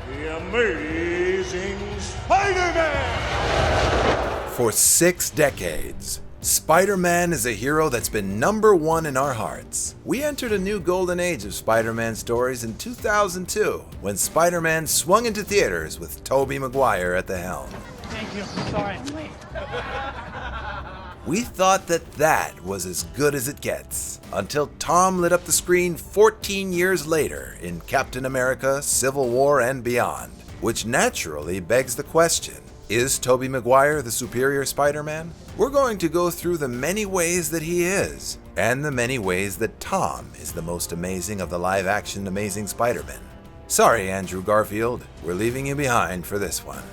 The Amazing Spider-Man! For 6 decades, Spider-Man is a hero that's been #1 in our hearts. We entered a new golden age of Spider-Man stories in 2002, when Spider-Man swung into theaters with Tobey Maguire at the helm. Thank you. Sorry I'm late. We thought that was as good as it gets, until Tom lit up the screen 14 years later in Captain America, Civil War and Beyond, which naturally begs the question, is Tobey Maguire the superior Spider-Man? We're going to go through the many ways that he is, and the many ways that Tom is the most amazing of the live-action Amazing Spider-Men. Sorry, Andrew Garfield, we're leaving you behind for this one.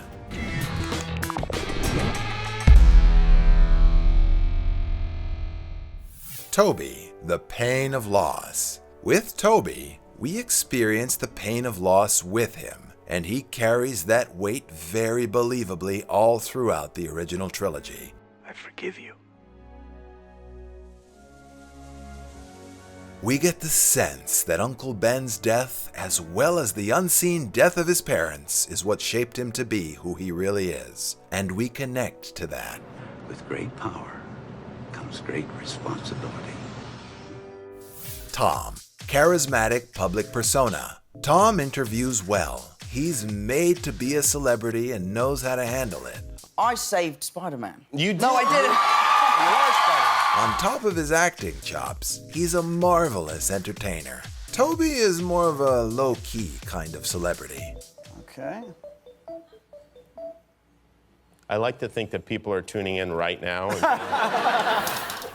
Tobey, the pain of loss. With Tobey, we experience the pain of loss with him, and he carries that weight very believably all throughout the original trilogy. I forgive you. We get the sense that Uncle Ben's death, as well as the unseen death of his parents, is what shaped him to be who he really is, and we connect to that. With great power comes great responsibility. Tom, charismatic public persona. Tom interviews well. He's made to be a celebrity and knows how to handle it. I saved Spider-Man. You did? No, I didn't. You are Spider-Man. On top of his acting chops, he's a marvelous entertainer. Tobey is more of a low-key kind of celebrity. Okay. I like to think that people are tuning in right now.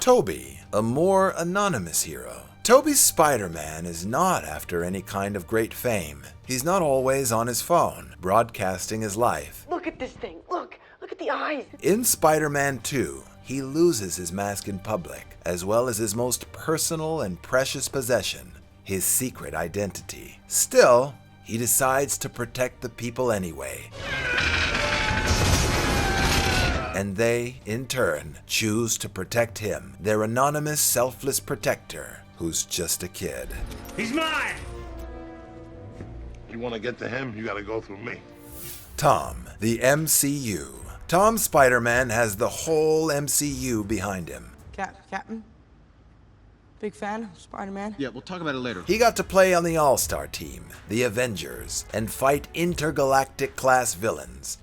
Tobey, a more anonymous hero. Tobey's Spider-Man is not after any kind of great fame. He's not always on his phone, broadcasting his life. Look at this thing. Look at the eyes. In Spider-Man 2, he loses his mask in public, as well as his most personal and precious possession, his secret identity. Still, he decides to protect the people anyway. And they, in turn, choose to protect him, their anonymous, selfless protector, who's just a kid. He's mine! You want to get to him, you got to go through me. Tom, the MCU. Tom Spider-Man has the whole MCU behind him. Captain? Big fan of Spider-Man? Yeah, we'll talk about it later. He got to play on the All-Star team, the Avengers, and fight intergalactic-class villains,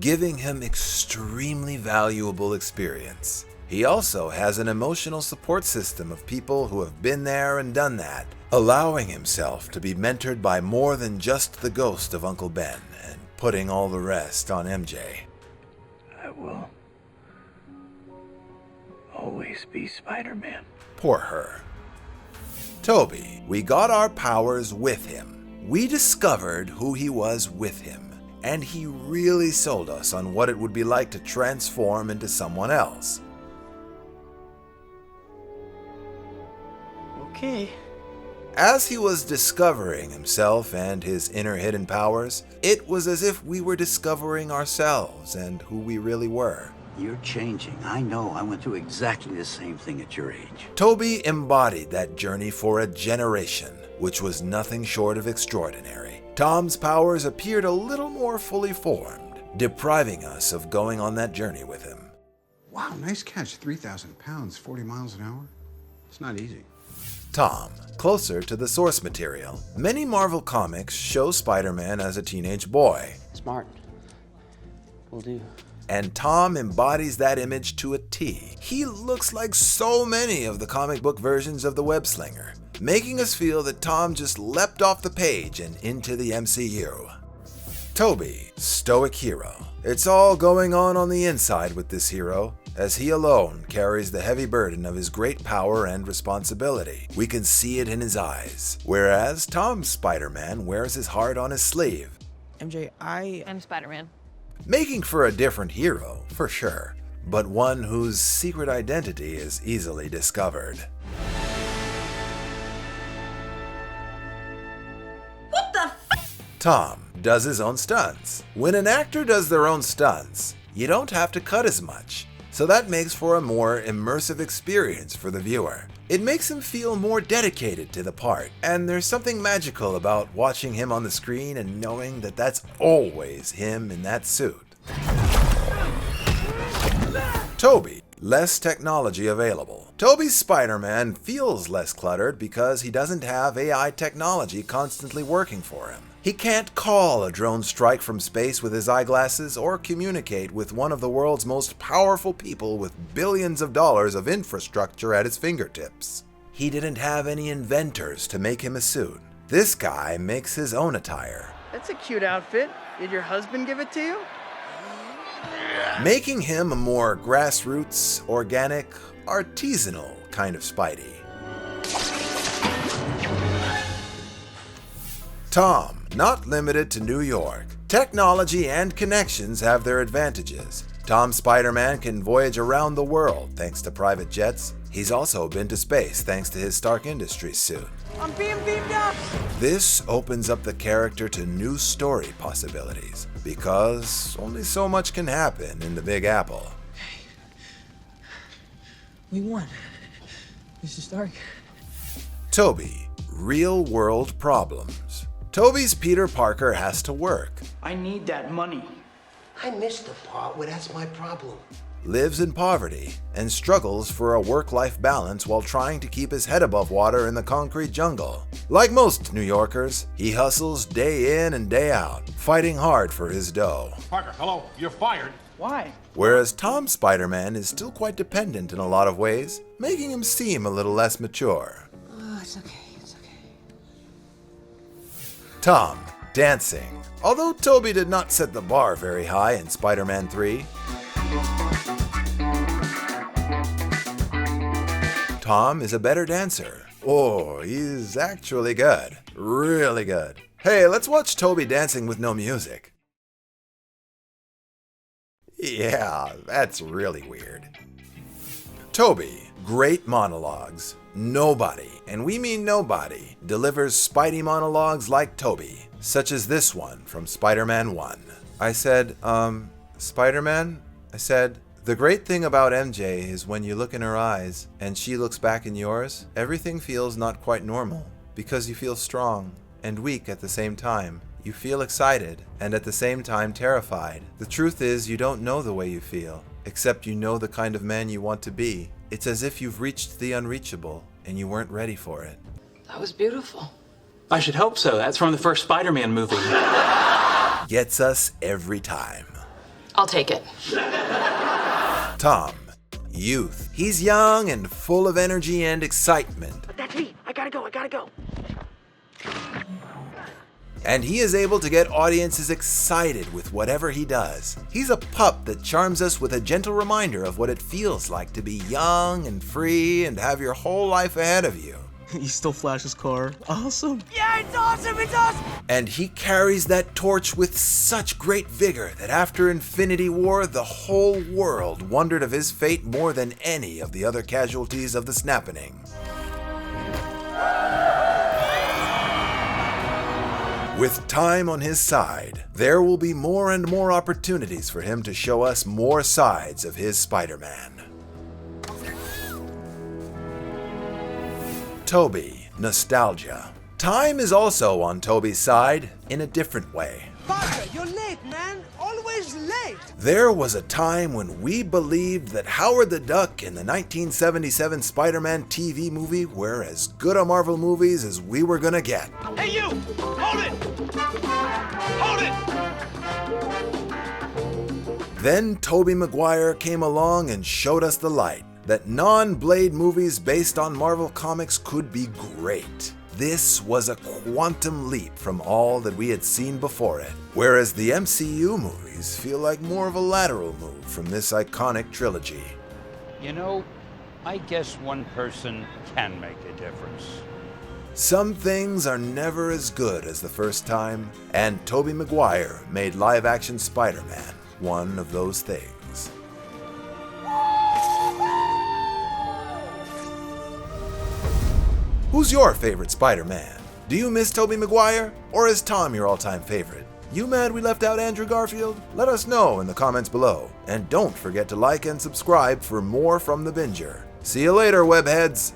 giving him extremely valuable experience. He also has an emotional support system of people who have been there and done that, allowing himself to be mentored by more than just the ghost of Uncle Ben and putting all the rest on MJ. I will always be Spider-Man. Poor her. Tobey, we got our powers with him. We discovered who he was with him, and he really sold us on what it would be like to transform into someone else. Okay. As he was discovering himself and his inner hidden powers, it was as if we were discovering ourselves and who we really were. You're changing. I know. I went through exactly the same thing at your age. Tobey embodied that journey for a generation, which was nothing short of extraordinary. Tom's powers appeared a little more fully formed, depriving us of going on that journey with him. Wow, nice catch. 3,000 pounds, 40 miles an hour. It's not easy. Tom, closer to the source material. Many Marvel comics show Spider-Man as a teenage boy. Smart. Will do. And Tom embodies that image to a T. He looks like so many of the comic book versions of the Webslinger, making us feel that Tom just leapt off the page and into the MCU. Tobey, Stoic Hero. It's all going on the inside with this hero, as he alone carries the heavy burden of his great power and responsibility. We can see it in his eyes, whereas Tom's Spider-Man wears his heart on his sleeve. MJ, I'm Spider-Man. Making for a different hero, for sure, but one whose secret identity is easily discovered. What the Tom does his own stunts. When an actor does their own stunts, you don't have to cut as much, so that makes for a more immersive experience for the viewer. It makes him feel more dedicated to the part, and there's something magical about watching him on the screen and knowing that that's always him in that suit. Tobey. Less technology available. Tobey's Spider-Man feels less cluttered because he doesn't have AI technology constantly working for him. He can't call a drone strike from space with his eyeglasses or communicate with one of the world's most powerful people with billions of dollars of infrastructure at his fingertips. He didn't have any inventors to make him a suit. This guy makes his own attire. That's a cute outfit. Did your husband give it to you? Making him a more grassroots, organic, artisanal kind of Spidey. Tom, not limited to New York. Technology and connections have their advantages. Tom's Spider-Man can voyage around the world thanks to private jets. He's also been to space thanks to his Stark Industries suit. I'm being beamed up! This opens up the character to new story possibilities, because only so much can happen in the Big Apple. We won. Mr. Stark. Tobey, real-world problems. Tobey's Peter Parker has to work, I need that money. I missed the part where that's my problem. lives in poverty, and struggles for a work-life balance while trying to keep his head above water in the concrete jungle. Like most New Yorkers, he hustles day in and day out, fighting hard for his dough. Parker, hello, you're fired. Why? Whereas Tom's Spider-Man is still quite dependent in a lot of ways, making him seem a little less mature. It's okay, it's okay. Tom, dancing. Although Tobey did not set the bar very high in Spider-Man 3, Tom is a better dancer. Oh, he's actually good. Really good. Hey, let's watch Tobey dancing with no music. Yeah, that's really weird. Tobey, great monologues. Nobody, and we mean nobody, delivers Spidey monologues like Tobey, such as this one from Spider-Man 1. I said, Spider-Man? I said, the great thing about MJ is when you look in her eyes and she looks back in yours, everything feels not quite normal, because you feel strong and weak at the same time. You feel excited and at the same time terrified. The truth is you don't know the way you feel, except you know the kind of man you want to be. It's as if you've reached the unreachable and you weren't ready for it. That was beautiful. I should hope so. That's from the first Spider-Man movie. Gets us every time. I'll take it. Tom, youth. He's young and full of energy and excitement. That's me. I gotta go. And he is able to get audiences excited with whatever he does. He's a pup that charms us with a gentle reminder of what it feels like to be young and free and have your whole life ahead of you. He still flashes car. Awesome. Yeah, it's awesome, it's awesome! And he carries that torch with such great vigor that after Infinity War, the whole world wondered of his fate more than any of the other casualties of the Snappening. With time on his side, there will be more and more opportunities for him to show us more sides of his Spider-Man. Tobey, nostalgia. Time is also on Tobey's side in a different way. Parker, you're late, man. Always late. There was a time when we believed that Howard the Duck in the 1977 Spider-Man TV movie were as good a Marvel movies as we were gonna get. Hey, you! Hold it! Hold it! Then Tobey Maguire came along and showed us the light, that non-Blade movies based on Marvel Comics could be great. This was a quantum leap from all that we had seen before it, whereas the MCU movies feel like more of a lateral move from this iconic trilogy. You know, I guess one person can make a difference. Some things are never as good as the first time, and Tobey Maguire made live-action Spider-Man one of those things. Who's your favorite Spider-Man? Do you miss Tobey Maguire? Or is Tom your all-time favorite? You mad we left out Andrew Garfield? Let us know in the comments below. And don't forget to like and subscribe for more from The Binger. See you later, webheads!